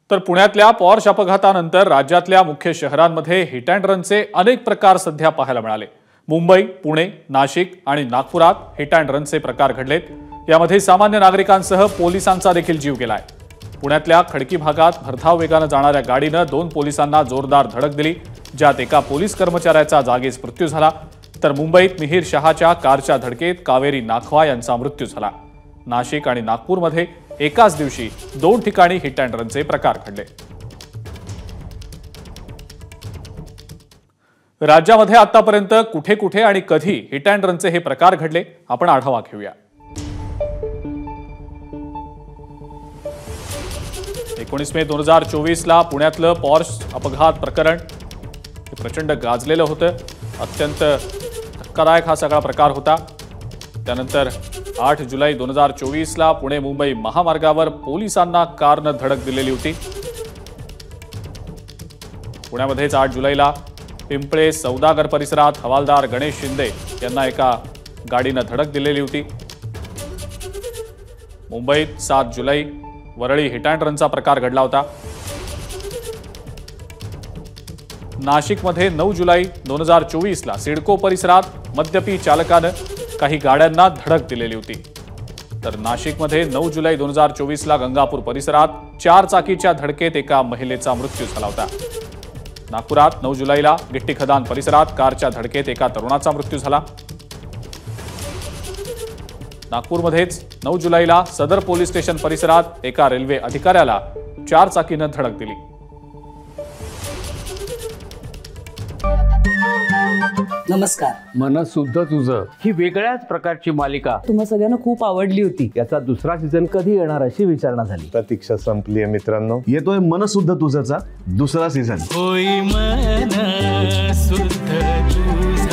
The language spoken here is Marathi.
तर पुण्यातल्या पॉर्श अपघातानंतर राज्यातल्या मुख्य शहरांमध्ये हिट अँड रनचे अनेक प्रकार सध्या पाहायला मिळाले। मुंबई, पुणे, नाशिक आणि नागपुरात हिट अँड रनचे प्रकार घडलेत। यामध्ये सामान्य नागरिकांसह पोलिसांचा देखील जीव गेलाय। पुण्यातल्या खडकी भागात भरधाव वेगाने जाणाऱ्या गाडीनं 2 पोलिसांना जोरदार धडक दिली, ज्यात एका पोलीस कर्मचाऱ्याचा जागीच मृत्यू झाला। तर मुंबईत मिहीर शहाच्या कारच्या धडकेत कावेरी नाखवा यांचा मृत्यू झाला। नाशिक आणि नागपूरमध्ये एकाच दिवशी 2 ठिकाणी हिट अँड रनचे प्रकार घडले। राज्यामध्ये आतापर्यंत कुठे कुठे आणि कधी हिट अँड रनचे हे प्रकार घडले, आपण आढावा घेऊया। 19 मे 2024 ला पुण्यातलं पॉर्श अपघात प्रकरण प्रचंड गाजलेलं होतं। अत्यंत धक्कादायक हा सगळा प्रकार होता। त्यानंतर 8 जुलै 2024 ला पुणे मुंबई महामार्गावर पोलिसांना कारनं धडक दिलेली होती। पुण्यामध्येच 8 जुलैला पिंपळे सौदागर परिसरात हवालदार गणेश शिंदे यांना एका गाडीनं धडक दिलेली होती। मुंबईत 7 जुलै वरळी हिट अँड रनचा प्रकार घडला होता। नाशिकमध्ये 9 जुलै 2024 ला सिडको परिसरात मद्यपी चालकानं काही गाड्यांना धडक दिलेली होती। तर नाशिकमध्ये 9 जुलै 2024 ला गंगापूर परिसरात 4 चाकीच्या धडकेत एका महिलेचा मृत्यू झाला होता। नागपुरात 9 जुलैला गिट्टी खदान परिसरात कारच्या धडकेत एका तरुणाचा मृत्यू झाला। नागपूरमध्येच 9 जुलैला सदर पोलीस स्टेशन परिसरात एका रेल्वे अधिकाऱ्याला 4 चाकीनं धडक दिली। नमस्कार। मनसुद्धा तुझं ही वेगळ्याच प्रकारची मालिका तुम्हा सगळ्यांना खूप आवडली होती। याचा दुसरा सीझन कधी येणार अशी विचारणा झाली। प्रतीक्षा संपली आहे मित्रांनो। येतोय मनसुद्धा तुझाचा दुसरा सीझन। होई मनसुद्धा तुझं।